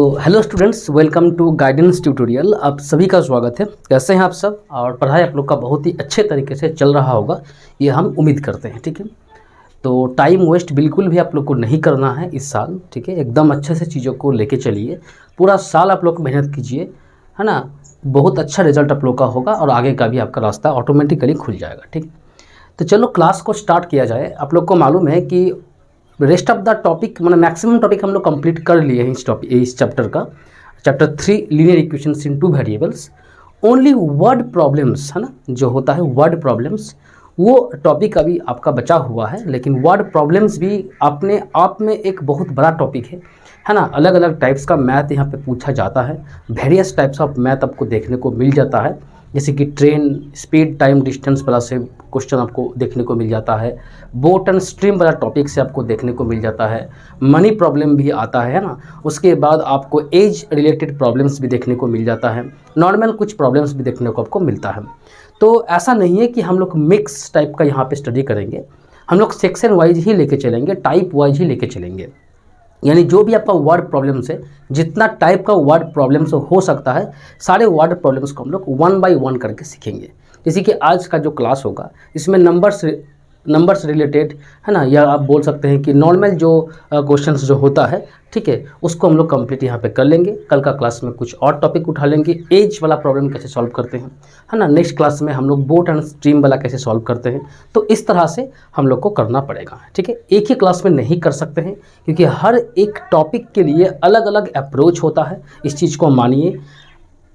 तो hello students, welcome to guidance tutorial. आप सभी का स्वागत है। कैसे हैं आप सब? और पढ़ाई आप लोग का बहुत ही अच्छे तरीके से चल रहा होगा, ये हम उम्मीद करते हैं। ठीक है, तो टाइम वेस्ट बिल्कुल भी आप लोग को नहीं करना है इस साल। ठीक है, एकदम अच्छे से चीज़ों को लेके चलिए। पूरा साल आप लोग मेहनत कीजिए, है ना। बहुत अच्छा रिजल्ट आप लोग का होगा और आगे का भी आपका रास्ता ऑटोमेटिकली खुल जाएगा। ठीक, तो चलो क्लास को स्टार्ट किया जाए। आप लोग को मालूम है कि रेस्ट ऑफ द टॉपिक मतलब मैक्सिमम टॉपिक हम लोग कंप्लीट कर लिए हैं इस चैप्टर का। चैप्टर 3 लीनियर इक्वेशंस इन 2 वेरिएबल्स। ओनली वर्ड प्रॉब्लम्स, है ना, जो होता है वर्ड प्रॉब्लम्स, वो टॉपिक अभी आपका बचा हुआ है। लेकिन वर्ड प्रॉब्लम्स भी अपने आप में एक बहुत बड़ा टॉपिक है ना। अलग अलग टाइप्स का मैथ यहाँ पे पूछा जाता है। वेरियस टाइप्स ऑफ मैथ आपको देखने को मिल जाता है, जैसे कि ट्रेन, स्पीड, टाइम, डिस्टेंस वाला से क्वेश्चन आपको देखने को मिल जाता है। बोट एंड स्ट्रीम वाला टॉपिक से आपको देखने को मिल जाता है। मनी प्रॉब्लम भी आता है ना। उसके बाद आपको एज रिलेटेड प्रॉब्लम्स भी देखने को मिल जाता है। नॉर्मल कुछ प्रॉब्लम्स भी देखने को आपको मिलता है। तो ऐसा नहीं है कि हम लोग मिक्स टाइप का यहाँ पे स्टडी करेंगे। हम लोग सेक्शन वाइज ही लेके चलेंगे, टाइप वाइज ही लेके चलेंगे। यानी जो भी आपका वर्ड प्रॉब्लम्स है, जितना टाइप का वर्ड प्रॉब्लम्स हो सकता है, सारे वर्ड प्रॉब्लम्स को हम लोग 1 बाय 1 करके सीखेंगे। जैसे कि आज का जो क्लास होगा इसमें नंबर्स रिलेटेड, है ना, या आप बोल सकते हैं कि नॉर्मल जो क्वेश्चंस जो होता है, ठीक है, उसको हम लोग कंप्लीट यहाँ पे कर लेंगे। कल का क्लास में कुछ और टॉपिक उठा लेंगे। एज वाला प्रॉब्लम कैसे सॉल्व करते हैं, है ना। नेक्स्ट क्लास में हम लोग बोट एंड स्ट्रीम वाला कैसे सॉल्व करते हैं। तो इस तरह से हम लोग को करना पड़ेगा। ठीक है, एक ही क्लास में नहीं कर सकते हैं, क्योंकि हर एक टॉपिक के लिए अलग अलग अप्रोच होता है। इस चीज़ को मानिए।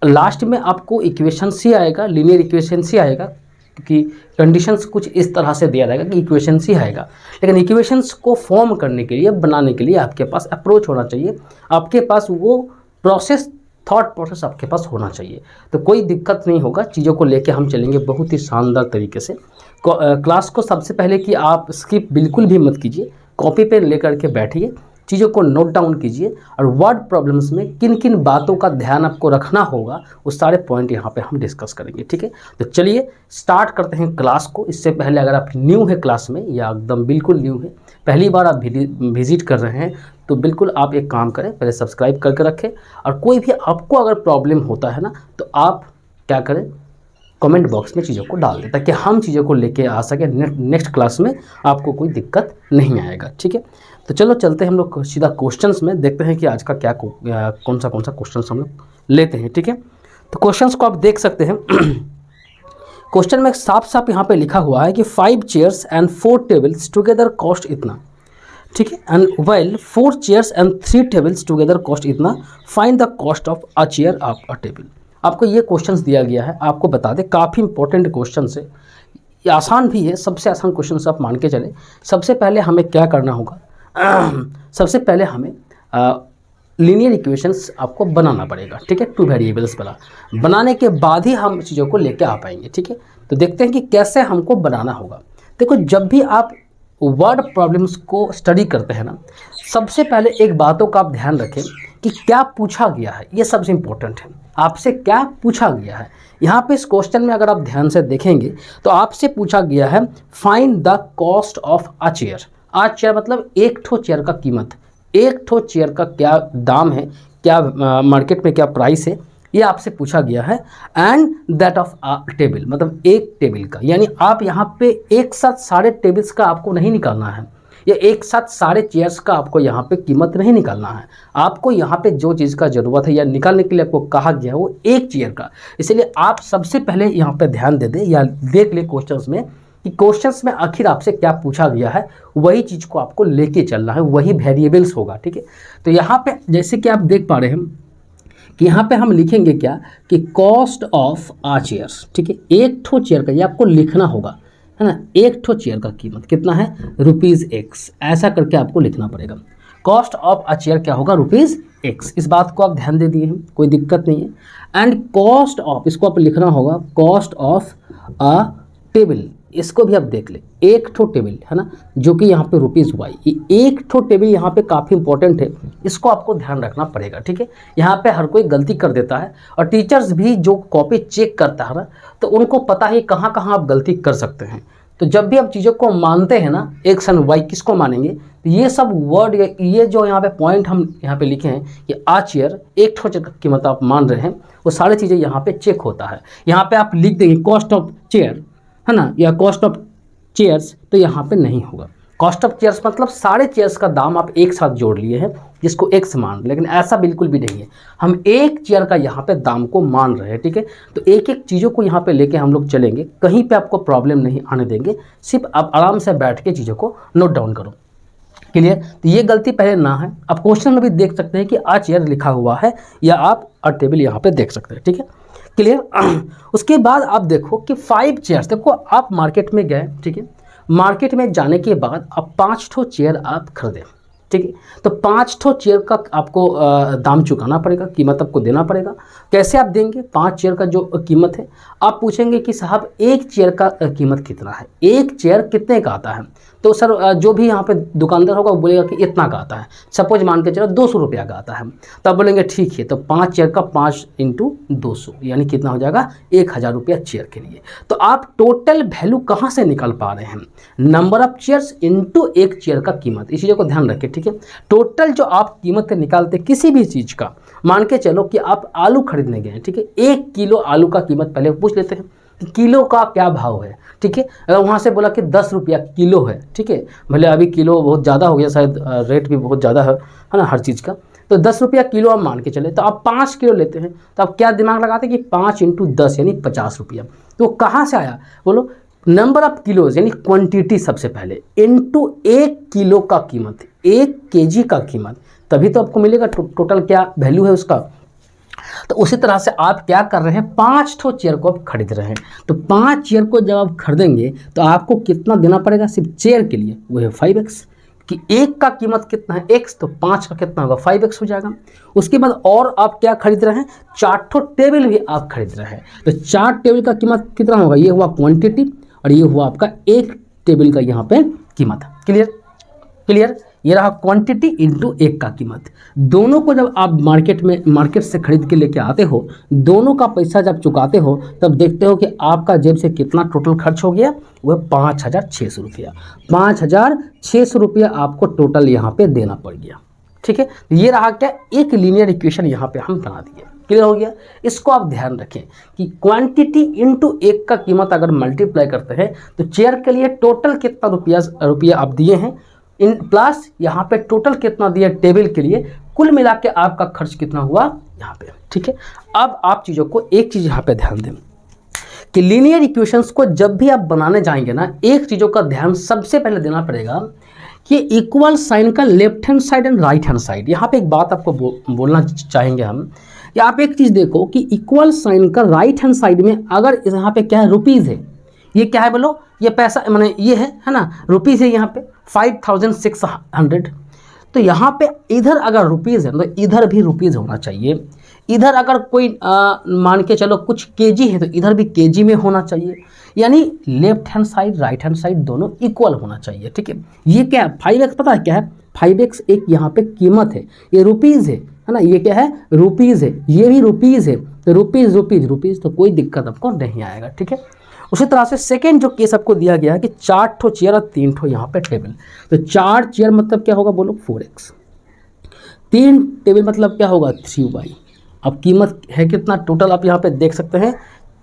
लास्ट में आपको इक्वेशंस ही आएगा, लीनियर इक्वेशंस ही आएगा, क्योंकि कंडीशंस कुछ इस तरह से दिया रहेगा कि इक्वेशंस ही आएगा। लेकिन इक्वेशंस को फॉर्म करने के लिए, बनाने के लिए आपके पास अप्रोच होना चाहिए। आपके पास वो प्रोसेस, थॉट प्रोसेस आपके पास होना चाहिए। तो कोई दिक्कत नहीं होगा, चीज़ों को लेके हम चलेंगे बहुत ही शानदार तरीके से। क्लास को सबसे पहले कि आप स्किप बिल्कुल भी मत कीजिए। कॉपी पेन लेकर के बैठिए, चीज़ों को नोट डाउन कीजिए और वर्ड प्रॉब्लम्स में किन किन बातों का ध्यान आपको रखना होगा, उस सारे पॉइंट यहाँ पे हम डिस्कस करेंगे। ठीक है, तो चलिए स्टार्ट करते हैं क्लास को। इससे पहले अगर आप न्यू है क्लास में, या एकदम बिल्कुल न्यू है, पहली बार आप विजिट कर रहे हैं, तो बिल्कुल आप एक काम करें, पहले सब्सक्राइब करके रखें। और कोई भी आपको अगर प्रॉब्लम होता है ना, तो आप क्या करें, कमेंट बॉक्स में चीज़ों को डाल दें, ताकि हम चीज़ों को लेके आ सकें। नेक्स्ट क्लास में आपको कोई दिक्कत नहीं आएगा। ठीक है, तो चलो चलते हैं हम लोग सीधा क्वेश्चंस में। देखते हैं कि आज का क्या कौन सा क्वेश्चंस हम लोग लेते हैं। ठीक है, तो क्वेश्चंस को आप देख सकते हैं। क्वेश्चन में साफ साफ यहाँ पे लिखा हुआ है कि 5 chairs and 4 tables together cost इतना। ठीक है, and well 4 chairs and 3 tables together cost इतना, find the cost of a chair of a table. आपको ये क्वेश्चंस दिया गया है। आपको बता दें, काफ़ी इंपॉर्टेंट क्वेश्चन है, ये आसान भी है। सबसे आसान क्वेश्चन आप मान के चले। सबसे पहले हमें क्या करना होगा, सबसे पहले हमें लीनियर इक्वेशंस आपको बनाना पड़ेगा। ठीक है, 2 वेरिएबल्स वाला बनाने के बाद ही हम चीज़ों को लेके आ पाएंगे। ठीक है, तो देखते हैं कि कैसे हमको बनाना होगा। देखो, जब भी आप वर्ड प्रॉब्लम्स को स्टडी करते हैं ना, सबसे पहले एक बातों का आप ध्यान रखें कि क्या पूछा गया है। ये सबसे इम्पोर्टेंट है, आपसे क्या पूछा गया है। यहाँ पे इस क्वेश्चन में अगर आप ध्यान से देखेंगे तो आपसे पूछा गया है find the cost of a chair. A chair मतलब एक ठो चेयर का कीमत, एक ठो चेयर का क्या दाम है, क्या मार्केट में क्या प्राइस है, ये आपसे पूछा गया है। And that of a table मतलब एक टेबल का, यानी आप यहाँ पे एक साथ सारे टेबल्स का आपको नहीं निकालना है, या एक साथ सारे चेयर्स का आपको यहाँ पे कीमत नहीं निकालना है। आपको यहाँ पे जो चीज़ का ज़रूरत है या निकालने के लिए आपको कहा गया है, वो एक चेयर का। इसलिए आप सबसे पहले यहाँ पे ध्यान दे दें या देख ले क्वेश्चंस में कि क्वेश्चंस में आखिर आपसे क्या पूछा गया है, वही चीज़ को आपको लेके चलना है, वही वेरिएबल्स होगा। ठीक है, तो यहाँ पे जैसे कि आप देख पा रहे हैं कि यहाँ पे हम लिखेंगे क्या कि कॉस्ट ऑफ आ चेयर्स। ठीक है, एक ठो चेयर का ये आपको लिखना होगा, है ना। एक ठो चेयर का कीमत कितना है, ₹X, ऐसा करके आपको लिखना पड़ेगा। कॉस्ट ऑफ अ चेयर क्या होगा, ₹X। इस बात को आप ध्यान दे दिए हैं, कोई दिक्कत नहीं है। एंड कॉस्ट ऑफ, इसको आप लिखना होगा कॉस्ट ऑफ अ टेबल। इसको भी आप देख ले, एक ठो टेबल, है ना, जो कि यहाँ पे ₹Y। ये एक ठो टेबल यहाँ पे काफ़ी इंपॉर्टेंट है, इसको आपको ध्यान रखना पड़ेगा। ठीक है, यहाँ पे हर कोई गलती कर देता है, और टीचर्स भी जो कॉपी चेक करता है ना, तो उनको पता है कहाँ कहाँ आप गलती कर सकते हैं। तो जब भी आप चीज़ों को मानते हैं ना, एक्स एंड वाई, किसको मानेंगे, तो ये सब वर्ड, ये जो यहाँ पे पॉइंट हम यहाँ पे लिखे हैं कि आ चेयर, एक ठो चेयर की कीमत आप मान रहे हैं, वो सारी चीज़ें यहाँ पे चेक होता है। यहाँ पे आप लिख देंगे कॉस्ट ऑफ चेयर, है ना, या कॉस्ट ऑफ चेयर्स, तो यहाँ पे नहीं होगा। कॉस्ट ऑफ चेयर्स मतलब सारे चेयर्स का दाम आप एक साथ जोड़ लिए हैं, जिसको एक्स मान, लेकिन ऐसा बिल्कुल भी नहीं है। हम एक चेयर का यहाँ पे दाम को मान रहे हैं, ठीक है। तो एक एक चीज़ों को यहाँ पे लेके हम लोग चलेंगे, कहीं पे आपको प्रॉब्लम नहीं आने देंगे, सिर्फ आप आराम से बैठ के चीज़ों को नोट डाउन करो। क्लियर? तो ये गलती पहले ना है। आप क्वेश्चन में भी देख सकते हैं कि आ चेयर लिखा हुआ है, या आप अ टेबल यहाँ पे देख सकते हैं, ठीक है। क्लियर? उसके बाद आप देखो कि 5 चेयर्स, देखो आप मार्केट में गए, ठीक है, मार्केट में जाने के बाद आप 5 ठो चेयर आप खरीदे, ठीक है। तो 5 ठो चेयर का आपको दाम चुकाना पड़ेगा, कीमत आपको देना पड़ेगा। कैसे आप देंगे? 5 चेयर का जो कीमत है, आप पूछेंगे कि साहब एक चेयर का कीमत कितना है, एक चेयर कितने का आता है, तो सर जो भी यहाँ पे दुकानदार होगा वो बोलेगा कि इतना का आता है। सपोज मान के चलो 200 रुपया का आता है, तो आप बोलेंगे ठीक है, तो 5 चेयर का 5 × 200 यानी कितना हो जाएगा, 1000 रुपया चेयर के लिए। तो आप टोटल वैल्यू कहाँ से निकाल पा रहे हैं? नंबर ऑफ चेयर्स इंटू एक चेयर का कीमत। इस चीज़ों को ध्यान रखें, ठीक है। टोटल जो आप कीमत निकालते किसी भी चीज़ का, मान के चलो कि आप आलू खरीदने गए, ठीक है, 1 किलो आलू का कीमत पहले पूछ लेते हैं कि किलो का क्या भाव है, ठीक है। अगर वहाँ से बोला कि 10 रुपया किलो है, ठीक है, भले अभी किलो बहुत ज़्यादा हो गया, शायद रेट भी बहुत ज़्यादा है ना हर चीज़ का, तो 10 रुपया किलो आप मान के चले, तो आप 5 किलो लेते हैं, तो आप क्या दिमाग लगाते हैं कि 5 × 10 यानी 50 रुपया। तो कहाँ से आया बोलो? नंबर ऑफ किलोज यानी क्वांटिटी सबसे पहले, इनटू 1 किलो का कीमत, 1 केजी का कीमत, तभी तो आपको मिलेगा टोटल क्या वैल्यू है उसका। तो उसी तरह से आप क्या कर रहे हैं, 5 ठो चेयर को आप खरीद रहे हैं। तो 5 चेयर को जब आप खरीदेंगे तो आपको कितना देना पड़ेगा सिर्फ चेयर के लिए, वो है 5x, कि एक का कीमत कितना है x, तो 5 का कितना होगा 5x हो जाएगा। उसके बाद और आप क्या खरीद रहे हैं, 4 ठो टेबल भी आप खरीद रहे हैं। तो 4 टेबल का कीमत कितना होगा, ये हुआ क्वांटिटी और ये हुआ आपका एक टेबल का यहाँ पे कीमत। क्लियर? क्लियर? ये रहा क्वांटिटी इंटू एक का कीमत। दोनों को जब आप मार्केट से खरीद के लेके आते हो, दोनों का पैसा जब चुकाते हो, तब देखते हो कि आपका जेब से कितना टोटल खर्च हो गया, वह 5600 रुपया। 5600 रुपया आपको टोटल यहाँ पे देना पड़ गया, ठीक है। ये रहा क्या, एक लीनियर इक्वेशन यहाँ पे हम बना दिए। क्लियर हो गया? इसको आप ध्यान रखें कि क्वांटिटी इंटू एक का कीमत अगर मल्टीप्लाई करते हैं तो चेयर के लिए टोटल कितना रुपया आप दिए हैं, इन प्लस यहाँ पे टोटल कितना दिया टेबल के लिए, कुल मिला के आपका खर्च कितना हुआ यहाँ पे, ठीक है। अब आप चीज़ों को एक चीज़ यहाँ पे ध्यान दें कि लीनियर इक्वेशंस को जब भी आप बनाने जाएंगे ना, एक चीज़ों का ध्यान सबसे पहले देना पड़ेगा कि इक्वल साइन का left hand side and right hand side. यहाँ पे एक बात आपको बोलना चाहेंगे हम कि आप एक चीज़ देखो कि इक्वल साइन का राइट हैंड साइड में अगर यहाँ पे क्या है, रुपीज़ है, ये क्या है बोलो, ये पैसा माने ये है ना, रुपीज़ है यहाँ पे 5600। तो यहाँ पे इधर अगर रुपीज़ है तो इधर भी रुपीज़ होना चाहिए। इधर अगर कोई मान के चलो कुछ केजी है तो इधर भी केजी में होना चाहिए, यानी left hand side right hand side दोनों इक्वल होना चाहिए, ठीक है। ये क्या है 5x, पता है क्या है 5x, एक यहाँ पे कीमत है, ये रुपीज़ है ना, ये क्या है रुपीज़ है, ये भी रुपीज़ है, तो रुपीज़, तो कोई दिक्कत आपको नहीं आएगा, ठीक है। उसी तरह से सेकेंड जो केस आपको दिया गया है कि 4 ठो चेयर और 3 ठो यहाँ पे टेबल, तो 4 चेयर मतलब क्या होगा बोलो 4x, 3 टेबल मतलब क्या होगा 3y। अब कीमत है कितना टोटल, आप यहाँ पे देख सकते हैं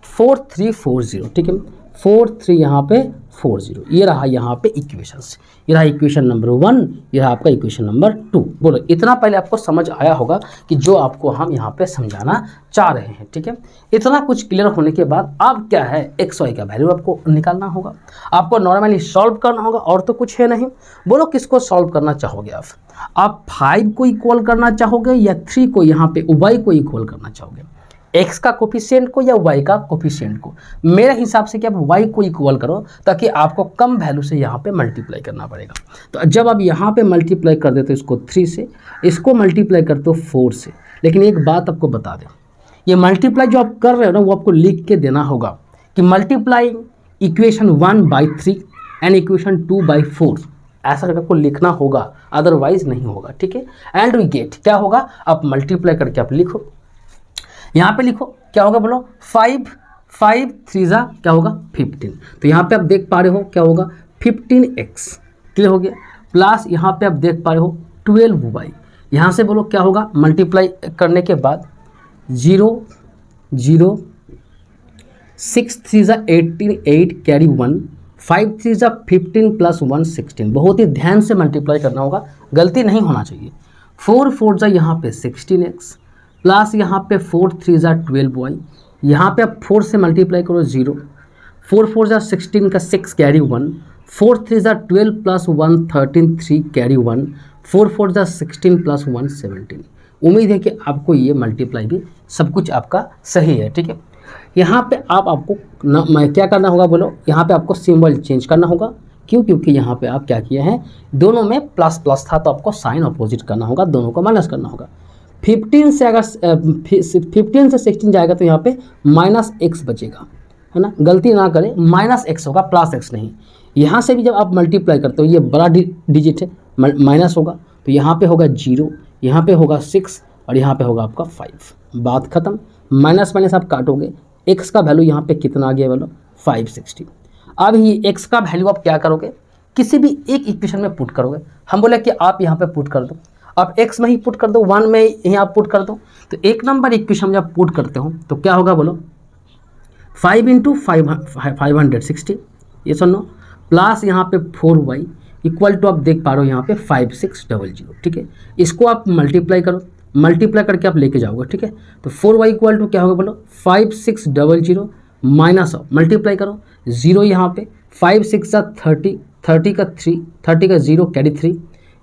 4340, ठीक है, 43 यहाँ पे 40। ये रहा यहाँ पे इक्वेशंस, ये रहा इक्वेशन नंबर 1, ये रहा आपका इक्वेशन नंबर 2। बोलो इतना पहले आपको समझ आया होगा कि जो आपको हम यहाँ पे समझाना चाह रहे हैं, ठीक है। इतना कुछ क्लियर होने के बाद अब क्या है, एक्स वाई का वैल्यू आपको निकालना होगा, आपको नॉर्मली सॉल्व करना होगा, और तो कुछ है नहीं। बोलो किसको सॉल्व करना चाहोगे आप 5 को इक्वल करना चाहोगे या 3 को, यहाँ पे वाई को इक्वल करना चाहोगे, x का कोफिशिएंट को या y का कोफिशिएंट को। मेरे हिसाब से कि आप y को इक्वल करो ताकि आपको कम वैल्यू से यहाँ पे मल्टीप्लाई करना पड़ेगा। तो जब आप यहाँ पे मल्टीप्लाई कर देते हो इसको 3 से, इसको मल्टीप्लाई करते हो 4 से। लेकिन एक बात आपको बता दें, ये मल्टीप्लाई जो आप कर रहे हो ना, वो आपको लिख के देना होगा कि मल्टीप्लाई इक्वेशन 1/3 एंड इक्वेशन 2/4, ऐसा करके आपको लिखना होगा, अदरवाइज नहीं होगा, ठीक है। एंड वी गेट क्या होगा, आप मल्टीप्लाई करके आप लिखो, यहाँ पे लिखो क्या होगा बोलो 5 5 3 जा क्या होगा 15, तो यहाँ पे आप देख पा रहे हो क्या होगा 15x, क्लियर हो गया। प्लस यहाँ पे आप देख पा रहे हो 12y, यहाँ से बोलो क्या होगा, मल्टीप्लाई करने के बाद 0 0 6 3 जा 18 8 कैरी 1 5 3 जा 15 प्लस 1 16, बहुत ही ध्यान से मल्टीप्लाई करना होगा, गलती नहीं होना चाहिए। 4 4 जा यहाँ पे 16x प्लस यहाँ पे 4 3 जा 12y, यहाँ पे आप 4 से मल्टीप्लाई करो 0, 4 4 जा 16 का 6 कैरी 1, 4 3 जा 12 प्लस 1 13 3 कैरी 1, 4 4 जा 16 प्लस 1 17। उम्मीद है कि आपको ये मल्टीप्लाई भी सब कुछ आपका सही है, ठीक है। यहाँ पे आपको क्या करना होगा बोलो, यहाँ पे आपको सिंबल चेंज करना होगा, क्यों, क्योंकि यहाँ पे आप क्या किए हैं, दोनों में प्लस प्लस था तो आपको साइन अपोजिट करना होगा, दोनों को माइनस करना होगा। 15 से अगर 15 से 16 जाएगा तो यहाँ पे -x बचेगा, है ना, गलती ना करें, -x होगा प्लस x नहीं। यहाँ से भी जब आप मल्टीप्लाई करते हो, ये बड़ा डिजिट है, माइनस होगा, तो यहाँ पे होगा 0, यहाँ पे होगा 6 और यहाँ पे होगा आपका 5, बात खत्म। माइनस माइनस आप काटोगे, x का वैल्यू यहाँ पे कितना आ गया बोलो 560। अब ये x का वैल्यू आप क्या करोगे, किसी भी एक इक्वेशन में पुट करोगे। हम बोले कि आप यहाँ पे पुट कर दो, आप x में ही पुट कर दो, 1 में यहीं आप पुट कर दो, तो एक नंबर इक्वेशन में जब पुट करते हो तो क्या होगा बोलो 5 × 560, ये सुनो, प्लस यहाँ पे 4y इक्वल टू आप देख पा रहे हो यहाँ पे 5600, ठीक है। इसको आप मल्टीप्लाई करो, मल्टीप्लाई करके आप लेके जाओगे, ठीक है। तो 4y इक्वल टू क्या होगा बोलो 5600 माइनस ऑफ, मल्टीप्लाई करो 0 यहाँ पे 5 6 जा 30, 30 का 3, 30 का 0 कैरी 3,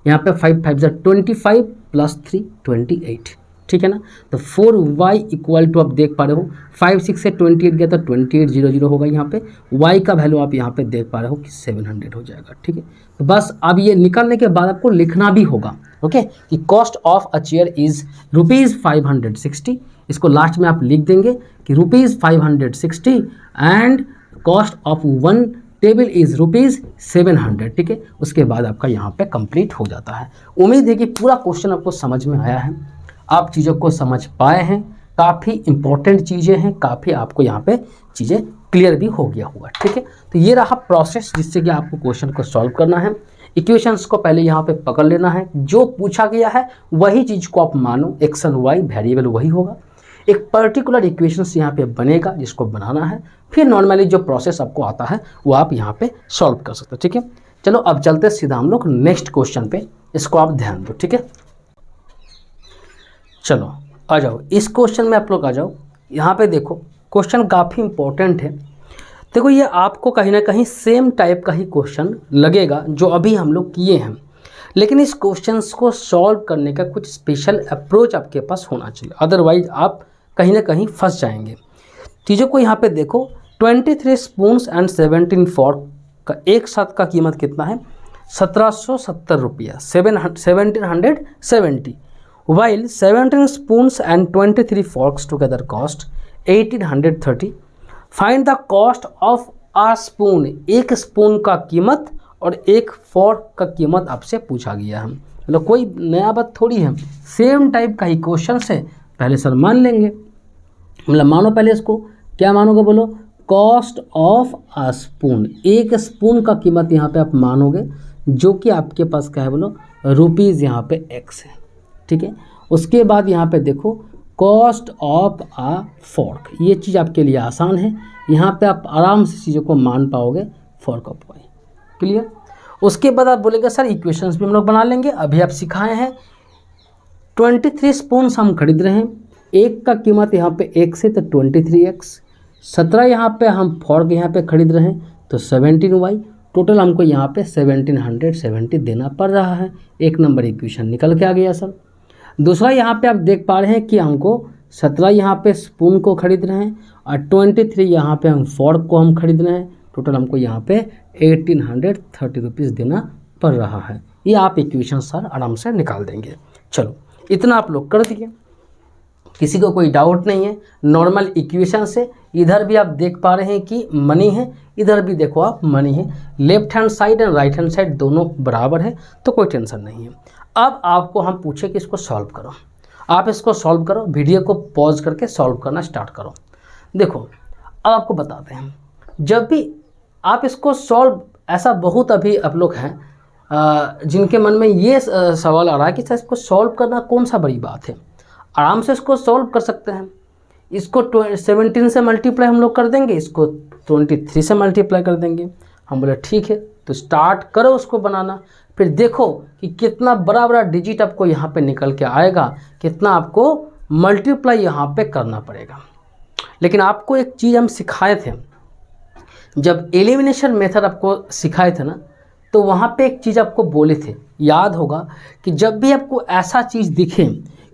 यहाँ पे 5 5 जा 25 प्लस 3 28, ठीक है ना। तो 4y इक्वल टू आप देख पा रहे हो 5 6 से 28 गया तो 2800 होगा, यहाँ पे y का वैल्यू आप यहाँ पे देख पा रहे हो कि 700 हो जाएगा, ठीक है। तो बस अब ये निकालने के बाद आपको लिखना भी होगा, ओके, कि cost of a chair is ₹560, इसको लास्ट में आप लिख देंगे कि ₹560 and cost of 1 table is ₹700, ठीक है। उसके बाद आपका यहाँ पे कंप्लीट हो जाता है। उम्मीद है कि पूरा क्वेश्चन आपको समझ में आया है, आप चीज़ों को समझ पाए हैं, काफ़ी इंपॉर्टेंट चीज़ें हैं, काफ़ी आपको यहाँ पे चीज़ें क्लियर भी हो गया होगा, ठीक है। तो ये रहा प्रोसेस जिससे कि आपको क्वेश्चन को सॉल्व करना है। इक्वेशंस को पहले यहाँ पे पकड़ लेना है, जो पूछा गया है वही चीज़ को आप मानो, एक्स एंड वाई वेरिएबल वही होगा। एक पर्टिकुलर इक्वेशंस यहाँ पे बनेगा जिसको बनाना है, फिर नॉर्मली जो प्रोसेस आपको आता है वो आप यहाँ पे सॉल्व कर सकते हो, ठीक है। चलो अब चलते सीधा हम लोग नेक्स्ट क्वेश्चन पे, इसको आप ध्यान दो, ठीक है। चलो आ जाओ इस क्वेश्चन में आप लोग आ जाओ। यहाँ पे देखो क्वेश्चन काफ़ी इंपॉर्टेंट है। देखो ये आपको कहीं ना कहीं सेम टाइप का ही क्वेश्चन लगेगा जो अभी हम लोग किए हैं, लेकिन इस क्वेश्चंस को सॉल्व करने का कुछ स्पेशल अप्रोच आपके पास होना चाहिए, अदरवाइज आप कहीं ना कहीं फंस जाएंगे। चीज़ों को यहाँ पे देखो, 23 स्पून्स एंड 17 फॉर्क का एक साथ का कीमत कितना है 1770 रुपया, 1770, while 17 spoons and 23 forks together cost 1830. Find the cost of a spoon, एक स्पून का कीमत और एक फॉर्क का कीमत आपसे पूछा गया है। मतलब कोई नया बात थोड़ी है, सेम टाइप का ही क्वेश्चन है। पहले सर मान लेंगे, मतलब मानो पहले इसको, क्या मानोगे बोलो, कॉस्ट ऑफ अ स्पून, एक स्पून का कीमत यहाँ पे आप मानोगे, जो कि आपके पास क्या है बोलो रुपीज़ यहाँ पे x है, ठीक है। उसके बाद यहाँ पे देखो कॉस्ट ऑफ आ फॉर्क, ये चीज़ आपके लिए आसान है, यहाँ पे आप आराम से चीज़ों को मान पाओगे, फॉर्क ऑफ वाई, क्लियर। उसके बाद आप बोलेंगे सर इक्वेशंस भी हम लोग बना लेंगे, अभी आप सिखाए हैं 23 स्पून हम खरीद रहे हैं, एक का कीमत यहाँ पे x है तो 23x, 17 यहाँ पे हम फॉर्क यहाँ पे खरीद रहे हैं तो 17y, टोटल हमको यहाँ पे 1770 देना पड़ रहा है। एक नंबर इक्वेशन निकल के आ गया सर। दूसरा यहाँ पे आप देख पा रहे हैं कि हमको 17 यहाँ पे स्पून को खरीद रहे हैं और 23 यहाँ पे हम फॉर्क को हम खरीद रहे हैं, टोटल हमको यहाँ पे 1830 रुपीज़ देना पड़ रहा है। ये आप इक्वेशन सर आराम से निकाल देंगे। चलो इतना आप लोग कर दिए, किसी को कोई डाउट नहीं है। नॉर्मल इक्वेशन से इधर भी आप देख पा रहे हैं कि मनी है, इधर भी देखो आप मनी है, left hand side and right hand side दोनों बराबर है, तो कोई टेंशन नहीं है। अब आपको हम पूछे कि इसको सॉल्व करो, आप इसको सॉल्व करो, वीडियो को पॉज करके सॉल्व करना स्टार्ट करो। देखो अब आपको बताते हैं, जब भी आप इसको सॉल्व, ऐसा बहुत अभी आप लोग हैं जिनके मन में ये सवाल आ रहा है कि सर इसको सॉल्व करना कौन सा बड़ी बात है, आराम से इसको सॉल्व कर सकते हैं। इसको 17 से मल्टीप्लाई हम लोग कर देंगे, इसको 23 से मल्टीप्लाई कर देंगे। हम बोले ठीक है, तो स्टार्ट करो उसको बनाना, फिर देखो कि कितना बड़ा बड़ा डिजिट आपको यहाँ पे निकल के आएगा, कितना आपको मल्टीप्लाई यहाँ पे करना पड़ेगा। लेकिन आपको एक चीज़ हम सिखाए थे, जब एलिमिनेशन मेथड आपको सिखाए थे ना, तो वहाँ पे एक चीज़ आपको बोले थे, याद होगा कि जब भी आपको ऐसा चीज़ दिखे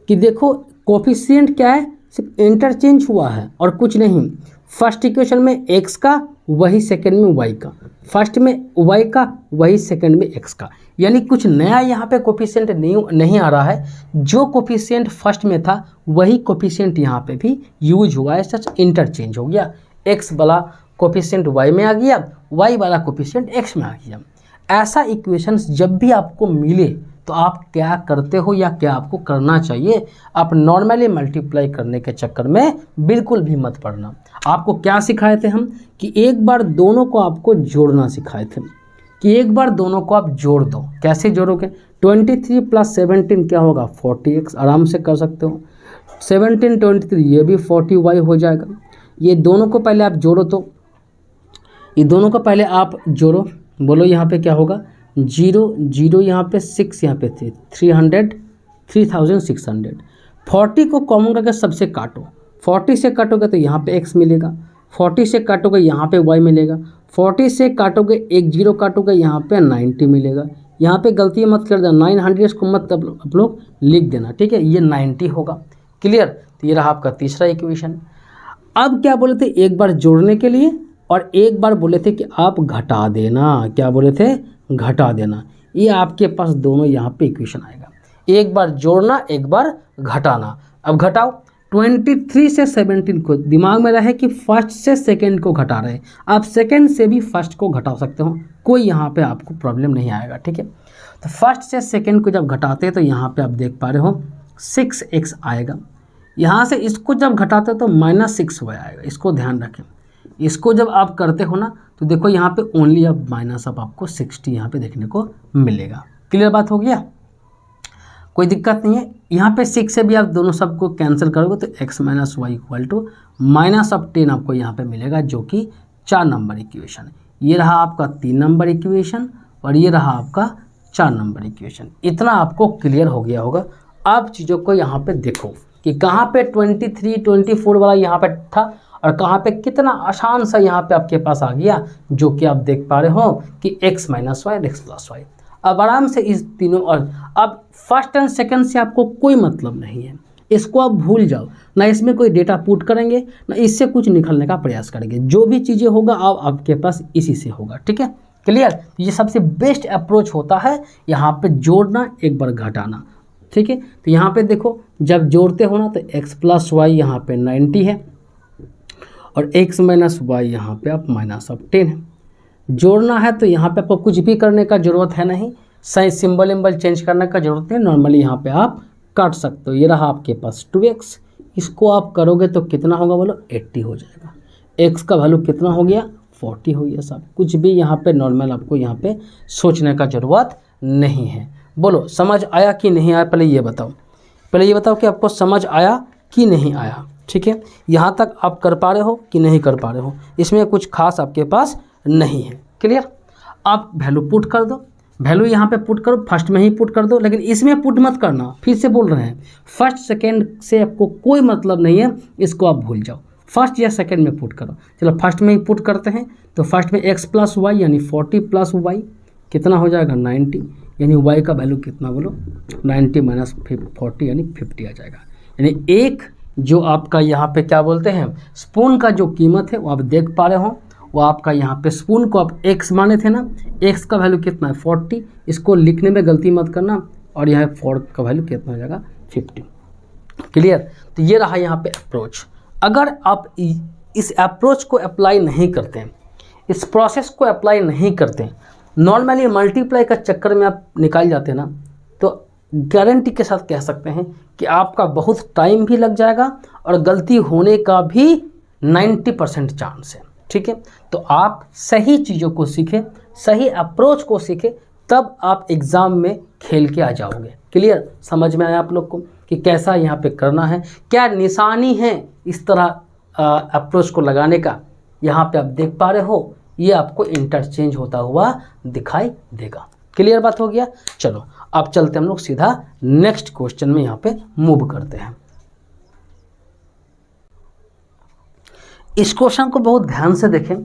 कि देखो कोफिशिएंट क्या है, सिर्फ इंटरचेंज हुआ है और कुछ नहीं, फर्स्ट इक्वेशन में x का वही सेकंड में y का, फर्स्ट में y का वही सेकंड में x का, यानी कुछ नया यहाँ पे कोफिशिएंट नहीं आ रहा है। जो कोफिशिएंट फर्स्ट में था वही कोफिशिएंट यहाँ पे भी यूज हुआ है, सच इंटरचेंज हो गया, x वाला कोफिशिएंट y में आ गया, y वाला कोफिशिएंट x में आ गया। ऐसा इक्वेशंस जब भी आपको मिले तो आप क्या करते हो या क्या आपको करना चाहिए, आप नॉर्मली मल्टीप्लाई करने के चक्कर में बिल्कुल भी मत पड़ना। आपको क्या सिखाए थे हम कि एक बार दोनों को आपको जोड़ना सिखाए थे, कि एक बार दोनों को आप जोड़ दो। कैसे जोड़ोगे, 23 + 17 क्या होगा 40x, आराम से कर सकते हो। 17 23 ये भी 40y हो जाएगा। ये दोनों को पहले आप जोड़ो, तो ये दोनों को पहले आप जोड़ो, बोलो यहाँ पे क्या होगा 0 0 यहाँ पे 6 यहाँ पे 3600। 40 को कॉमन करके सबसे काटो, 40 से काटोगे तो यहाँ पे x मिलेगा, 40 से काटोगे यहाँ पे y मिलेगा, 40 से काटोगे एक 0 काटोगे यहाँ पे 90 मिलेगा। यहाँ पे गलती मत कर देना, 900 को मत आप लोग लिख देना, ठीक है, ये 90 होगा। क्लियर, तो ये रहा आपका तीसरा इक्वेशन। अब क्या बोले थे, एक बार जोड़ने के लिए और एक बार बोले थे कि आप घटा देना। क्या बोले थे, घटा देना। ये आपके पास दोनों यहाँ पे इक्वेशन आएगा, एक बार जोड़ना एक बार घटाना। अब घटाओ, 23 से 17 को दिमाग में रहे कि फर्स्ट से सेकंड को घटा रहे, आप सेकंड से भी फर्स्ट को घटा सकते हो, कोई यहाँ पे आपको प्रॉब्लम नहीं आएगा, ठीक है। तो फर्स्ट से सेकंड को जब घटाते हैं तो यहाँ पे आप देख पा रहे हो 6x आएगा। यहाँ से इसको जब घटाते हो तो -6y आएगा, इसको ध्यान रखें। इसको जब आप करते हो ना तो देखो यहाँ पे ओनली अब माइनस अब आपको 60 यहाँ पे देखने को मिलेगा। क्लियर बात हो गया, कोई दिक्कत नहीं है। यहाँ पे 6 से भी आप दोनों सबको कैंसिल करोगे तो x - y = -10 आपको यहाँ पे मिलेगा, जो कि 4 नंबर इक्वेशन है। ये रहा आपका 3 नंबर इक्वेशन और ये रहा आपका 4 नंबर इक्वेशन। इतना आपको क्लियर हो गया होगा। अब चीज़ों को यहाँ पे देखो कि कहाँ पे 23 24 वाला यहाँ पे था और कहाँ पे कितना आसान सा यहाँ पे आपके पास आ गया, जो कि आप देख पा रहे हो कि x - y और x + y। अब आराम से इस तीनों, और अब फर्स्ट एंड सेकंड से आपको कोई मतलब नहीं है, इसको आप भूल जाओ, ना इसमें कोई डेटा पुट करेंगे ना इससे कुछ निकलने का प्रयास करेंगे। जो भी चीज़ें होगा आपके पास इसी से होगा, ठीक है। क्लियर, ये सबसे बेस्ट अप्रोच होता है यहाँ पे जोड़ना एक बार घटाना, ठीक है। तो यहाँ पे देखो जब जोड़ते हो ना तो x + y यहाँ पे 90 है और x - y यहाँ पे आप -10 है। जोड़ना है तो यहाँ पे आपको कुछ भी करने का ज़रूरत है नहीं, सही सिंबल चेंज करने का ज़रूरत है, नॉर्मली यहाँ पे आप काट सकते हो। ये रहा आपके पास 2x, इसको आप करोगे तो कितना होगा बोलो 80 हो जाएगा। x का वैल्यू कितना हो गया 40 हो गया। सब कुछ भी यहाँ पे नॉर्मल आपको यहाँ पे सोचने का ज़रूरत नहीं है। बोलो समझ आया कि नहीं आया, पहले ये बताओ कि आपको समझ आया कि नहीं आया, ठीक है। यहाँ तक आप कर पा रहे हो कि नहीं कर पा रहे हो, इसमें कुछ खास आपके पास नहीं है। क्लियर, आप वैल्यू पुट कर दो, वैल्यू यहाँ पे पुट करो, फर्स्ट में ही पुट कर दो, लेकिन इसमें पुट मत करना। फिर से बोल रहे हैं, फर्स्ट सेकंड से आपको कोई मतलब नहीं है, इसको आप भूल जाओ, फर्स्ट या सेकंड में पुट करो। चलो फर्स्ट में ही पुट करते हैं, तो फर्स्ट में x + y यानी 40 + y कितना हो जाएगा 90, यानी y का वैल्यू कितना बोलो 90 - 40 यानी 50 आ जाएगा। यानी एक जो आपका यहाँ पे क्या बोलते हैं स्पून का जो कीमत है वो आप देख पा रहे हो, वो आपका यहाँ पे स्पून को आप x माने थे ना, x का वैल्यू कितना है 40, इसको लिखने में गलती मत करना, और यह 4 का वैल्यू कितना हो जाएगा 50। क्लियर, तो ये रहा यहाँ पे अप्रोच। अगर आप इस अप्रोच को अप्लाई नहीं करते हैं, इस प्रोसेस को अप्लाई नहीं करते हैं, नॉर्मली मल्टीप्लाई का चक्कर में आप निकाल जाते हैं ना, तो गारंटी के साथ कह सकते हैं कि आपका बहुत टाइम भी लग जाएगा और गलती होने का भी 90% चांस है। ठीक है, तो आप सही चीज़ों को सीखें, सही अप्रोच को सीखें, तब आप एग्ज़ाम में खेल के आ जाओगे। क्लियर, समझ में आया आप लोग को कि कैसा यहाँ पे करना है, क्या निशानी है इस तरह अप्रोच को लगाने का। यहाँ पे आप देख पा रहे हो, ये आपको इंटरचेंज होता हुआ दिखाई देगा। क्लियर बात हो गया। चलो अब चलते हम लोग सीधा नेक्स्ट क्वेश्चन में यहाँ पे मूव करते हैं। इस क्वेश्चन को बहुत ध्यान से देखें,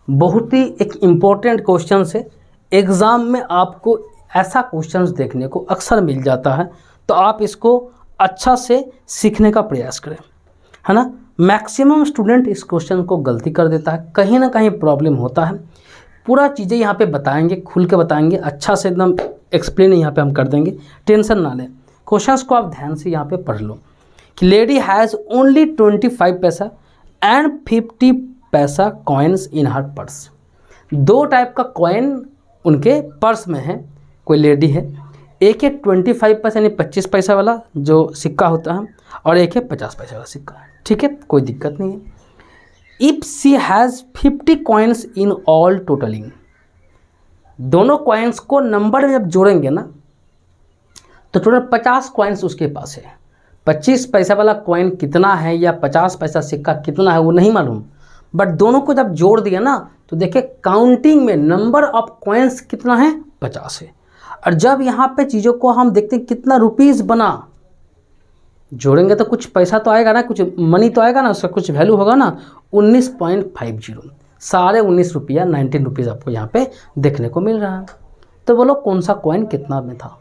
बहुत ही एक इम्पोर्टेंट क्वेश्चन है। एग्ज़ाम में आपको ऐसा क्वेश्चन देखने को अक्सर मिल जाता है, तो आप इसको अच्छा से सीखने का प्रयास करें, है ना। मैक्सिमम स्टूडेंट इस क्वेश्चन को गलती कर देता है, कहीं ना कहीं प्रॉब्लम होता है। पूरा चीज़ें यहाँ पे बताएंगे, खुल के बताएंगे, अच्छा से एकदम एक्सप्लेन यहाँ पे हम कर देंगे, टेंशन ना लें। क्वेश्चंस को आप ध्यान से यहाँ पे पढ़ लो कि लेडी हैज़ ओनली 25 पैसा एंड 50 पैसा कॉइन्स इन हर पर्स। दो टाइप का कॉइन उनके पर्स में है, कोई लेडी है। एक है 25 पैसा यानी 25 पैसा वाला जो सिक्का होता है, और एक है 50 पैसा वाला सिक्का। ठीक है, कोई दिक्कत नहीं है। If C has 50 coins in all totalling, दोनों कॉइन्स को नंबर में जब जोड़ेंगे ना तो टोटल 50 कॉइन्स उसके पास है। 25 पैसा वाला कॉइन कितना है या 50 पैसा सिक्का कितना है वो नहीं मालूम, बट दोनों को जब जोड़ दिया ना तो देखिए काउंटिंग में नंबर ऑफ कॉइन्स कितना है, 50 है। और जब यहाँ पे चीज़ों को हम देखते हैं कितना रुपीज़ बना, जोड़ेंगे तो कुछ पैसा तो आएगा ना, कुछ मनी तो आएगा ना, उसका कुछ वैल्यू होगा ना। 19.50, साढ़े 19 रुपया, 19 रुपीज़ आपको यहाँ पे देखने को मिल रहा है। तो बोलो कौन सा कॉइन कितना में था,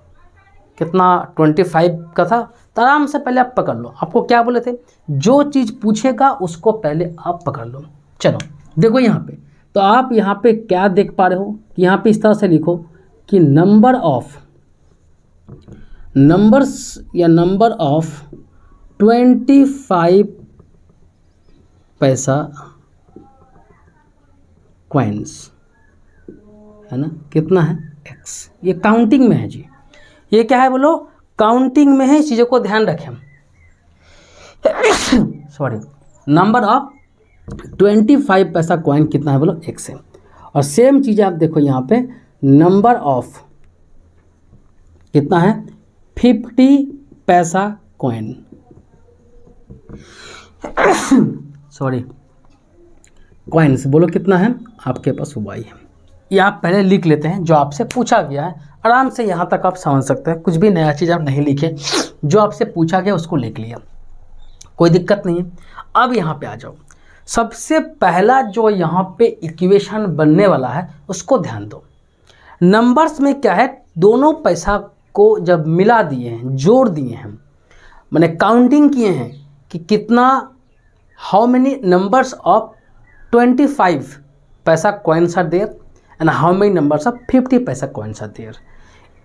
कितना 25 का था। तो आराम से पहले आप पकड़ लो। आपको क्या बोले थे, जो चीज़ पूछेगा उसको पहले आप पकड़ लो। चलो देखो यहाँ पे, तो आप यहाँ पे क्या देख पा रहे हो कि यहाँ पे इस तरह से लिखो कि नंबर ऑफ 25 पैसा कॉइन्स, है ना, कितना है, x। ये काउंटिंग में है जी, ये क्या है बोलो, काउंटिंग में है। इस चीज़ों को ध्यान रखें। सॉरी, नंबर ऑफ 25 पैसा कॉइन कितना है बोलो, x है। और सेम चीज़ आप देखो यहाँ पे, नंबर ऑफ कितना है, 50 पैसा कॉइन, सॉरी कॉइन्स बोलो कितना है आपके पास, y है। ये आप पहले लिख लेते हैं, जो आपसे पूछा गया है। आराम से यहाँ तक आप समझ सकते हैं, कुछ भी नया चीज़ आप नहीं लिखे, जो आपसे पूछा गया उसको लिख लिया, कोई दिक्कत नहीं है। अब यहाँ पे आ जाओ। सबसे पहला जो यहाँ पे इक्वेशन बनने वाला है उसको ध्यान दो। नंबर्स में क्या है, दोनों पैसा को जब मिला दिए हैं, जोड़ दिए हैं, मैंने काउंटिंग किए हैं कि कितना, how many numbers of 25 paisa coins are there and how many numbers of 50 paisa coins are there.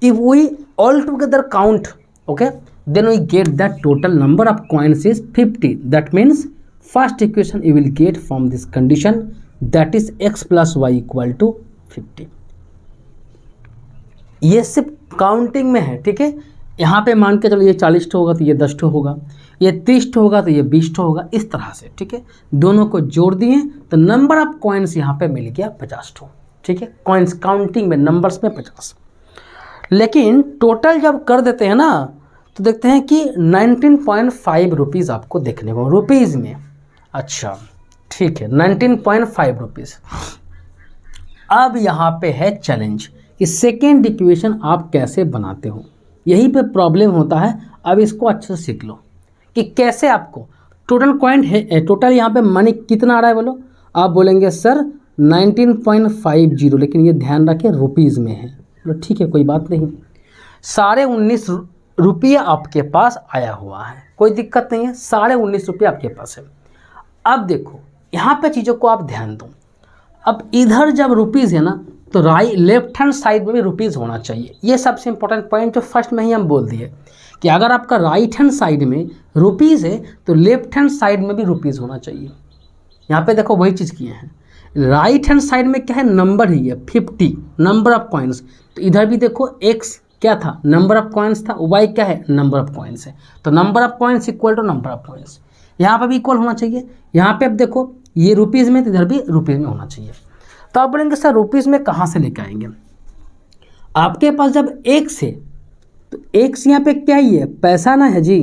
If we all together count, okay, then we get that total number of coins is 50. That means first equation you will get from this condition, that is x plus y equal to 50. ये सिर्फ counting में है, ठीक है। यहाँ पे मान के चलो ये 40 होगा तो ये 10 होगा, ये 30 होगा तो ये 20 होगा, इस तरह से, ठीक है। दोनों को जोड़ दिए तो नंबर ऑफ कॉइन्स यहाँ पे मिल गया 50, ठीक है। कॉइन्स काउंटिंग में नंबर्स में 50। लेकिन टोटल जब कर देते हैं ना तो देखते हैं कि 19.5 रुपीज़ आपको देखने को, रुपीज़ में। अच्छा ठीक है, 19.5 रुपीज़। अब यहाँ पे है चैलेंज कि सेकेंड इक्वेशन आप कैसे बनाते हो, यहीं पे प्रॉब्लम होता है। अब इसको अच्छे से सीख लो कि कैसे आपको टोटल कॉइन है, टोटल यहाँ पे मनी कितना आ रहा है बोलो। आप बोलेंगे सर 19.50, लेकिन ये ध्यान रखें रुपीज़ में है। बोलो ठीक है, कोई बात नहीं, 19.5 रुपया आपके पास आया हुआ है, कोई दिक्कत नहीं है, 19.5 रुपया आपके पास है। अब देखो यहाँ पे चीज़ों को आप ध्यान दो। अब इधर जब रुपीज़ है ना तो लेफ्ट हैंड साइड में भी रुपीज़ होना चाहिए। ये सबसे इंपॉर्टेंट पॉइंट जो फर्स्ट में ही हम बोल दिए कि अगर आपका राइट हैंड साइड में रुपीज़ है तो लेफ्ट हैंड साइड में भी रुपीज़ होना चाहिए। यहाँ पे देखो वही चीज़ किए हैं, राइट हैंड साइड में क्या है, नंबर ही है 50, नंबर ऑफ कॉइन्स। तो इधर भी देखो x क्या था, नंबर ऑफ कॉइन्स था, y क्या है, नंबर ऑफ कॉइन्स है। तो number of coins equal to number of coins, यहाँ पर भी इक्वल होना चाहिए। यहाँ पे अब देखो ये रुपीज़ में तो इधर भी रुपीज़ में होना चाहिए। तो आप बोलेंगे सर रुपीज़ में कहाँ से लेके आएंगे? आपके पास जब एक्स है तो एक्स यहाँ पे क्या ही है, पैसा ना है जी,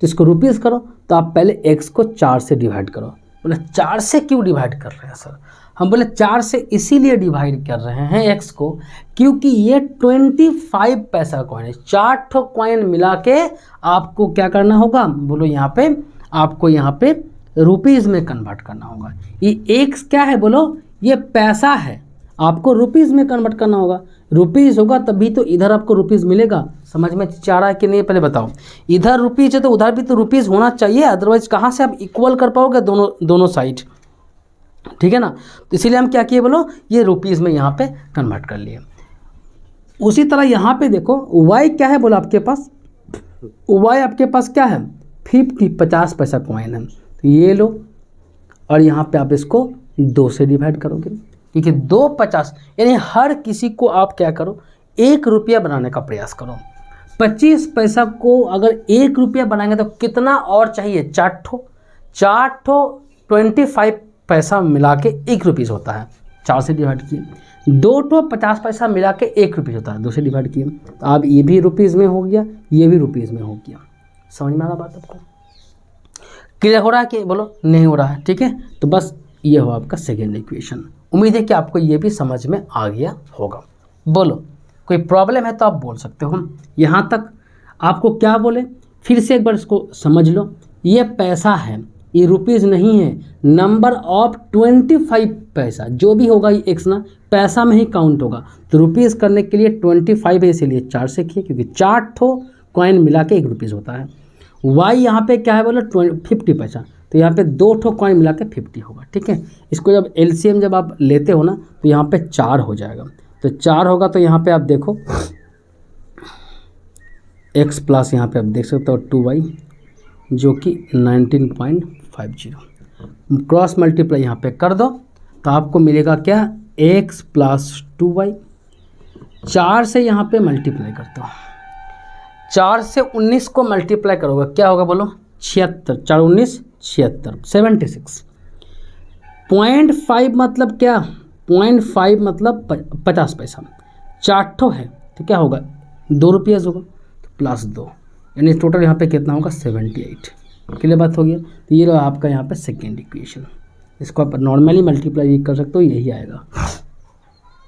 तो इसको रुपीज़ करो। तो आप पहले एक्स को 4 से डिवाइड करो। बोले 4 से क्यों डिवाइड कर रहे हैं सर? हम बोले 4 से इसीलिए डिवाइड कर रहे हैं एक्स को क्योंकि ये 25 पैसा कॉइन है। 4 ठो कॉइन मिला के आपको क्या करना होगा, बोलो यहाँ पे आपको यहाँ पे रुपीज़ में कन्वर्ट करना होगा। ये एक्स क्या है बोलो, ये पैसा है, आपको रुपीज़ में कन्वर्ट करना होगा। रुपीज़ होगा तभी तो इधर आपको रुपीज़ मिलेगा। समझ में चाह रहा है कि नहीं, पहले बताओ। इधर रुपीज़ है तो उधर भी तो रुपीज़ होना चाहिए, अदरवाइज कहाँ से आप इक्वल कर पाओगे दोनों साइड, ठीक है ना। तो इसीलिए हम क्या किए बोलो, ये रुपीज़ में यहाँ पे कन्वर्ट कर लिए। उसी तरह यहाँ पे देखो वाई क्या है बोलो, आपके पास वाई आपके पास क्या है 50 पैसा कॉइन है। तो ये लो और यहाँ पे आप इसको 2 से डिवाइड करोगे क्योंकि 2 50 यानी हर किसी को आप क्या करो 1 रुपया बनाने का प्रयास करो। 25 पैसा को अगर 1 रुपया बनाएंगे तो कितना और चाहिए, 4 ठो 25 पैसा मिला के 1 रुपीज़ होता है। 4 से डिवाइड किए। 2 ठो 50 पैसा मिला के 1 रुपीज़ होता है, 2 से डिवाइड किए। तो अब ये भी रुपीज़ में हो गया, ये भी रुपीज़ में हो गया। समझ में आ रहा बात आपको? क्लियर हो रहा है कि बोलो नहीं हो रहा है? ठीक है, तो बस ये हो आपका सेकेंड इक्वेशन। उम्मीद है कि आपको ये भी समझ में आ गया होगा। बोलो कोई प्रॉब्लम है तो आप बोल सकते हो। यहाँ तक आपको क्या बोले, फिर से एक बार इसको समझ लो। ये पैसा है, ये रुपीज़ नहीं है। नंबर ऑफ 25 पैसा जो भी होगा ये एक्स ना पैसा में ही काउंट होगा। तो रुपीज़ करने के लिए 25 है, इसीलिए 4 से किए क्योंकि 4 ठो कॉइन मिला के 1 रुपीज़ होता है। वाई यहाँ पे क्या है बोलो 50 पैसा, तो यहाँ पे 2 ठो कॉइन मिला के 50 होगा। ठीक है, इसको जब एलसीएम जब आप लेते हो ना तो यहाँ पे 4 हो जाएगा। तो 4 होगा तो यहाँ पे आप देखो एक्स प्लस यहाँ पे आप देख सकते हो 2y जो कि 19.50। क्रॉस मल्टीप्लाई यहाँ पे कर दो तो आपको मिलेगा क्या, x प्लस 2y। 4 से यहाँ पे मल्टीप्लाई करता हूँ, 4 से 19 को मल्टीप्लाई करोगे क्या होगा बोलो 76। 4 19 76 76। 0.5 मतलब क्या, 0.5 मतलब 50 पैसा। 4 ठो है तो क्या होगा 2 रुपया होगा तो प्लस 2, यानी टोटल यहाँ पे कितना होगा 78। क्लियर बात हो गया। तो ये रहा आपका यहाँ पे सेकेंड इक्वेशन। इसको आप नॉर्मली मल्टीप्लाई भी कर सकते हो, यही आएगा।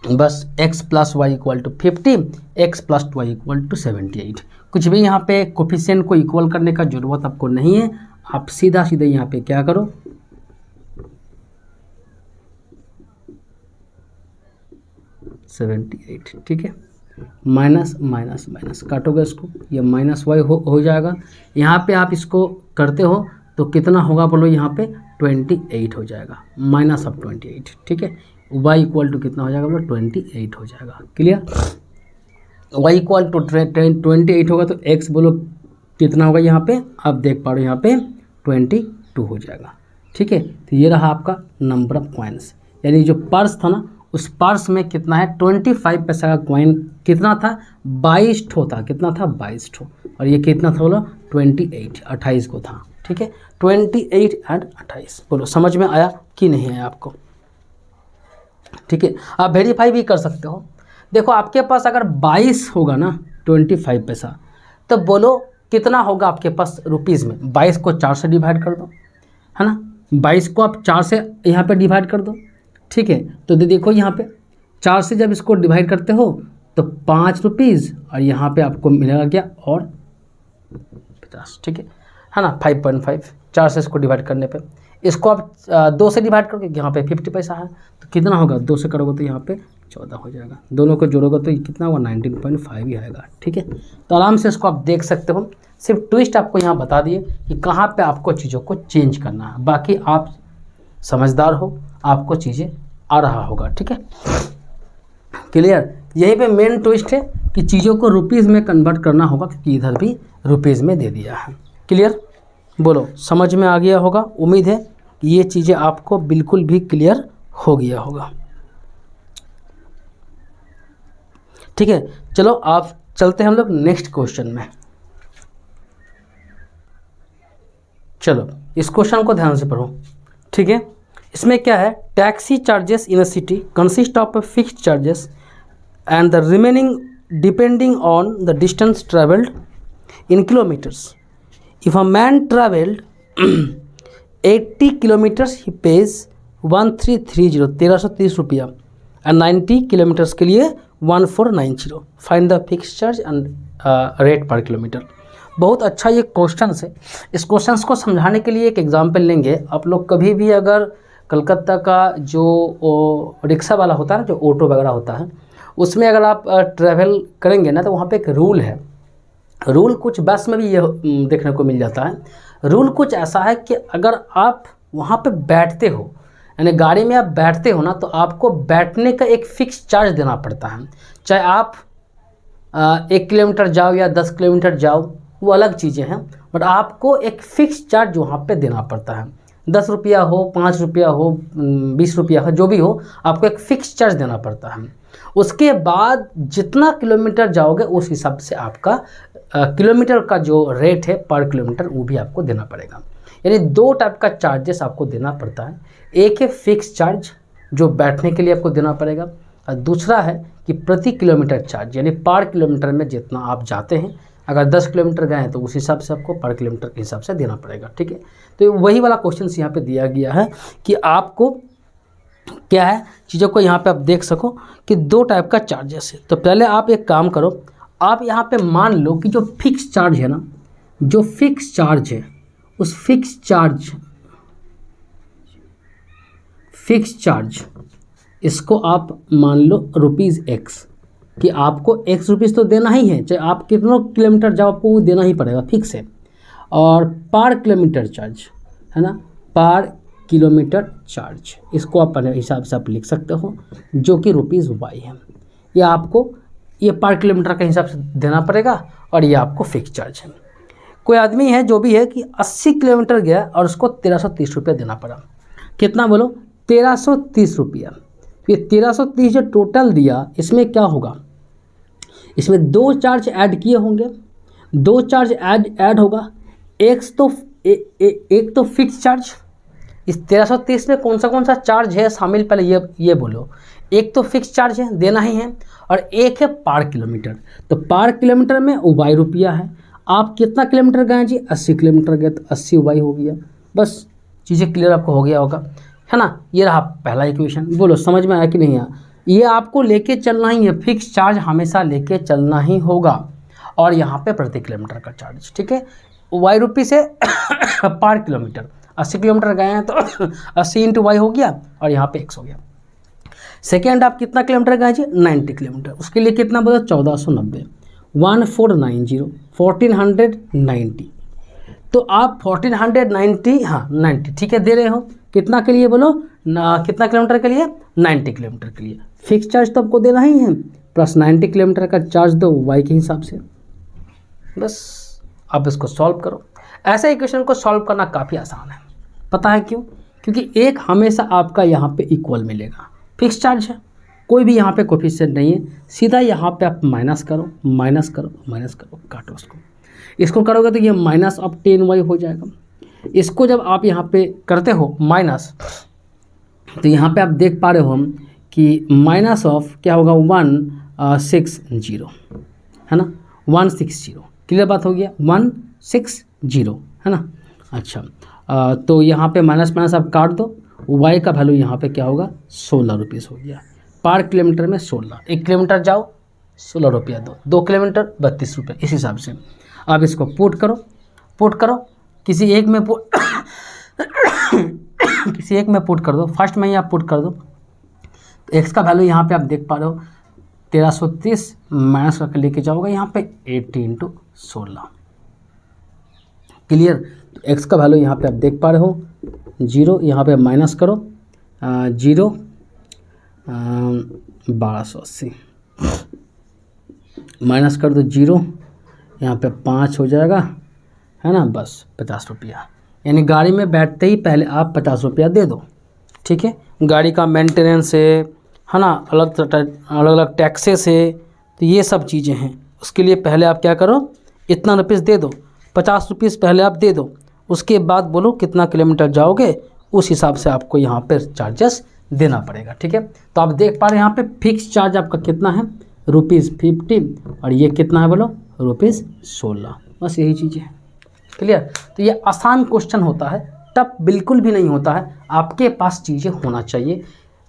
बस x plus y equal to 50, x plus 2y equal to 78। कुछ भी यहाँ पे कोफिशिएंट को इक्वल करने का जरूरत आपको नहीं है। आप सीधा सीधा यहाँ पे क्या करो, -78, ठीक है, माइनस माइनस माइनस काटोगे इसको, ये -y हो जाएगा। यहाँ पे आप इसको करते हो तो कितना होगा बोलो, यहाँ पे 28 हो जाएगा, -28। ठीक है, y इक्वल टू कितना हो जाएगा बोलो 28 हो जाएगा। क्लियर, y इक्वल टू 28 होगा तो x बोलो कितना होगा, यहाँ पे आप देख पा रहे हो यहाँ पे 22 हो जाएगा। ठीक है, तो ये रहा आपका नंबर ऑफ कॉइन्स, यानी जो पर्स था ना उस पर्स में कितना है 25 पैसा का कॉइन कितना था 22 ठो था। कितना था 22 ठो, और ये कितना था बोलो 28 को था। ठीक है, 28 एंड 28। बोलो समझ में आया कि नहीं आया आपको? ठीक है, आप वेरीफाई भी कर सकते हो। देखो आपके पास अगर 22 होगा ना 25 पैसा, तो बोलो कितना होगा आपके पास रुपीज़ में। 22 को 4 से डिवाइड कर दो, है ना, 22 को आप 4 से यहाँ पे डिवाइड कर दो। ठीक है, तो देखो यहाँ पे 4 से जब इसको डिवाइड करते हो तो 5 रुपीज़, और यहाँ पे आपको मिलेगा क्या और 50। ठीक है ना, 5.5। 4 से इसको डिवाइड करने पे इसको आप 2 से डिवाइड करोगे, यहाँ पे 50 पैसा है तो कितना होगा, 2 से करोगे तो यहाँ पे 14 हो जाएगा। दोनों को जोड़ोगे तो ये कितना होगा 19.5 ही आएगा। ठीक है, तो आराम से इसको आप देख सकते हो। सिर्फ ट्विस्ट आपको यहाँ बता दिए कि कहाँ पे आपको चीज़ों को चेंज करना है, बाकी आप समझदार हो, आपको चीज़ें आ रहा होगा। ठीक है, क्लियर, यहीं पे मेन ट्विस्ट है कि चीज़ों को रुपीज़ में कन्वर्ट करना होगा क्योंकि इधर भी रुपीज़ में दे दिया है। क्लियर, बोलो समझ में आ गया होगा। उम्मीद है कि ये चीज़ें आपको बिल्कुल भी क्लियर हो गया होगा। ठीक है, चलो आप चलते हैं हम लोग नेक्स्ट क्वेश्चन में। चलो इस क्वेश्चन को ध्यान से पढ़ो। ठीक है, इसमें क्या है, taxi charges in a city consist of fixed charges and the remaining depending on the distance travelled in kilometres. If a man travelled 80 kilometres he page 1330 1330 रुपया एंड 90 किलोमीटर्स के लिए 1490. Find the fix charge and rate पर kilometre. बहुत अच्छा ये question है. इस question को समझाने के लिए एक एग्जांपल लेंगे. आप लोग कभी भी अगर कलकत्ता का जो रिक्शा वाला होता है ना, जो ऑटो वगैरह होता है, उसमें अगर आप ट्रैवल करेंगे ना, तो वहाँ पे एक रूल है. रूल कुछ बस में भी ये देखने को मिल जाता है. रूल कुछ ऐसा है कि अगर आप वहाँ पे बैठते हो, यानी गाड़ी में आप बैठते हो ना, तो आपको बैठने का एक फ़िक्स चार्ज देना पड़ता है. चाहे आप 1 किलोमीटर जाओ या 10 किलोमीटर जाओ, वो अलग चीज़ें हैं, बट आपको एक फ़िक्स चार्ज वहाँ पे देना पड़ता है. 10 रुपया हो, 5 रुपया हो, 20 रुपया हो, जो भी हो, आपको एक फ़िक्स चार्ज देना पड़ता है. उसके बाद जितना किलोमीटर जाओगे उस हिसाब से आपका किलोमीटर का जो रेट है पर किलोमीटर, वो भी आपको देना पड़ेगा. यानी 2 टाइप का चार्जेस आपको देना पड़ता है. एक है फिक्स चार्ज जो बैठने के लिए आपको देना पड़ेगा, और दूसरा है कि प्रति किलोमीटर चार्ज, यानी पर किलोमीटर में जितना आप जाते हैं. अगर 10 किलोमीटर गए हैं तो उस हिसाब से आपको पर किलोमीटर के हिसाब से देना पड़ेगा. ठीक है, तो वही वाला क्वेश्चन यहाँ पे दिया गया है कि आपको क्या है, चीज़ों को यहाँ पे आप देख सको कि 2 टाइप का चार्जेस है. तो पहले आप एक काम करो, आप यहाँ पे मान लो कि जो फिक्स चार्ज है ना, जो फिक्स चार्ज है, उस फिक्स चार्ज इसको आप मान लो ₹X, कि आपको ₹X तो देना ही है, चाहे आप कितना किलोमीटर जाओ आपको वो देना ही पड़ेगा, फिक्स है. और पर किलोमीटर चार्ज है ना, पर किलोमीटर चार्ज, इसको आप अपने हिसाब से आप लिख सकते हो, जो कि ₹Y है. ये आपको ये पर किलोमीटर के हिसाब से देना पड़ेगा, और ये आपको फिक्स चार्ज है. कोई आदमी है जो भी है कि 80 किलोमीटर गया और उसको 1330 रुपया देना पड़ा. कितना बोलो, 1330 रुपया. ये 1330 जो टोटल दिया, इसमें क्या होगा, इसमें 2 चार्ज ऐड किए होंगे, 2 चार्ज ऐड होगा. एक तो फिक्स चार्ज, इस 1330 में कौन सा चार्ज है शामिल, पहले ये बोलो. एक तो फिक्स चार्ज है, देना ही है, और एक है पर किलोमीटर. तो पर किलोमीटर में Y रुपया है. आप कितना किलोमीटर गए जी, 80 किलोमीटर गए, तो 80 Y हो गया. बस चीज़ें क्लियर आपको हो गया होगा, है ना. ये रहा पहला इक्वेशन. बोलो समझ में आया कि नहीं आया. ये आपको लेके चलना ही है, फिक्स चार्ज हमेशा लेके चलना ही होगा, और यहाँ पे प्रति किलोमीटर का चार्ज. ठीक है, Y रुपये से पर किलोमीटर, 80 किलोमीटर गए हैं तो 80 × Y हो गया, और यहाँ पे X हो गया. सेकेंड, आप कितना किलोमीटर गए जी, 90 किलोमीटर, उसके लिए कितना बोला, 1490, 1490, 1490. तो आप 1490, हाँ 90, ठीक है, दे रहे हो. कितना के लिए बोलो, कितना किलोमीटर के लिए, 90 किलोमीटर के लिए. फिक्स चार्ज तो आपको देना ही है, प्लस 90 किलोमीटर का चार्ज दो Y के हिसाब से. बस आप इसको सॉल्व करो. ऐसे इक्वेशन को सॉल्व करना काफ़ी आसान है. पता है क्यों? क्योंकि एक हमेशा आपका यहाँ पे इक्वल मिलेगा, फिक्स चार्ज है, कोई भी यहाँ पे कोफिशिएंट नहीं है. सीधा यहाँ पे आप माइनस करो, काटो उसको. इसको करोगे तो ये -10Y हो जाएगा. इसको जब आप यहाँ पे करते हो माइनस, तो यहाँ पे आप देख पा रहे हो हम कि माइनस ऑफ क्या होगा, 160 है ना, 160. क्लियर बात हो गया, 160 है ना. अच्छा, तो यहाँ पे माइनस आप काट दो. Y का वैल्यू यहाँ पे क्या होगा, 16 रुपीज़ हो गया. पर किलोमीटर में 16, 1 किलोमीटर जाओ 16 रुपया दो, 2 किलोमीटर 32 रुपये. इस हिसाब से अब इसको पुट करो, किसी एक में पुट कर दो. फर्स्ट में ही आप पुट कर दो. तो X का वैल्यू यहाँ पे आप देख पा रहे हो 1330 माइनस करके लेके जाओगे यहाँ पे 80 × 16. क्लियर. तो X का वैल्यू यहाँ पे आप देख पा रहे हो 0, यहाँ पे माइनस करो 0, 1280 माइनस कर दो 0, यहाँ पे 5 हो जाएगा, है ना. बस 50 रुपया. यानी गाड़ी में बैठते ही पहले आप 50 रुपया दे दो. ठीक है, गाड़ी का मेंटेनेंस है ना, अलग टैक्सेस है, तो ये सब चीज़ें हैं. उसके लिए पहले आप क्या करो, इतना रुपीज़ दे दो, 50 रुपीज़ पहले आप दे दो. उसके बाद बोलो कितना किलोमीटर जाओगे, उस हिसाब से आपको यहाँ पर चार्जेस देना पड़ेगा। ठीक है, तो आप देख पा रहे हैं यहाँ पे फिक्स चार्ज आपका कितना है, ₹50 और ये कितना है बोलो, ₹16। बस यही चीज़ें हैं। क्लियर। तो ये आसान क्वेश्चन होता है, टफ बिल्कुल भी नहीं होता है। आपके पास चीज़ें होना चाहिए,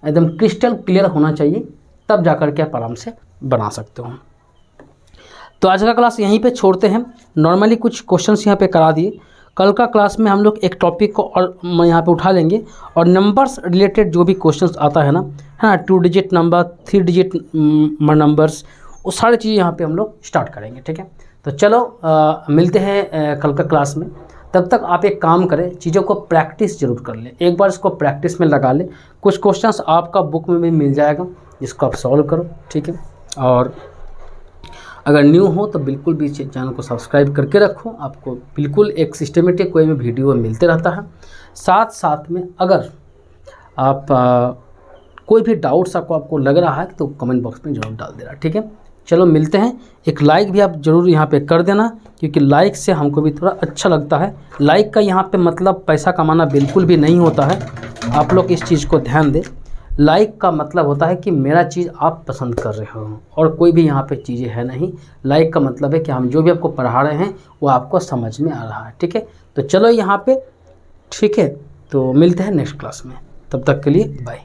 एकदम क्रिस्टल क्लियर होना चाहिए, तब जाकर के आप आराम से बना सकते हो। तो आज का क्लास यहीं पे छोड़ते हैं। नॉर्मली कुछ क्वेश्चंस यहाँ पे करा दिए। कल का क्लास में हम लोग एक टॉपिक को और यहाँ पे उठा लेंगे और नंबर्स रिलेटेड जो भी क्वेश्चंस आता है ना, है ना, 2 डिजिट नंबर, 3 डिजिट नंबर्स, वो सारी चीज़ें यहाँ पे हम लोग स्टार्ट करेंगे। ठीक है, तो चलो मिलते हैं कल का क्लास में। तब तक आप एक काम करें, चीज़ों को प्रैक्टिस जरूर कर लें, एक बार इसको प्रैक्टिस में लगा लें। कुछ क्वेश्चंस आपका बुक में भी मिल जाएगा जिसको आप सॉल्व करो। ठीक है, और अगर न्यू हो तो बिल्कुल भी चैनल को सब्सक्राइब करके रखो, आपको बिल्कुल एक सिस्टमेटिक कोई भी वीडियो मिलते रहता है। साथ साथ में अगर आप कोई भी डाउट्स आपको लग रहा है तो कमेंट बॉक्स में जरूर डाल देना। ठीक है, चलो मिलते हैं। एक लाइक भी आप ज़रूर यहाँ पे कर देना, क्योंकि लाइक से हमको भी थोड़ा अच्छा लगता है। लाइक का यहाँ पे मतलब पैसा कमाना बिल्कुल भी नहीं होता है, आप लोग इस चीज़ को ध्यान दें। लाइक का मतलब होता है कि मेरा चीज़ आप पसंद कर रहे हो, और कोई भी यहाँ पे चीज़ें है नहीं। लाइक का मतलब है कि हम जो भी आपको पढ़ा रहे हैं वो आपको समझ में आ रहा है। ठीक है, तो चलो यहाँ पे, ठीक है, तो मिलते हैं नेक्स्ट क्लास में, तब तक के लिए बाय।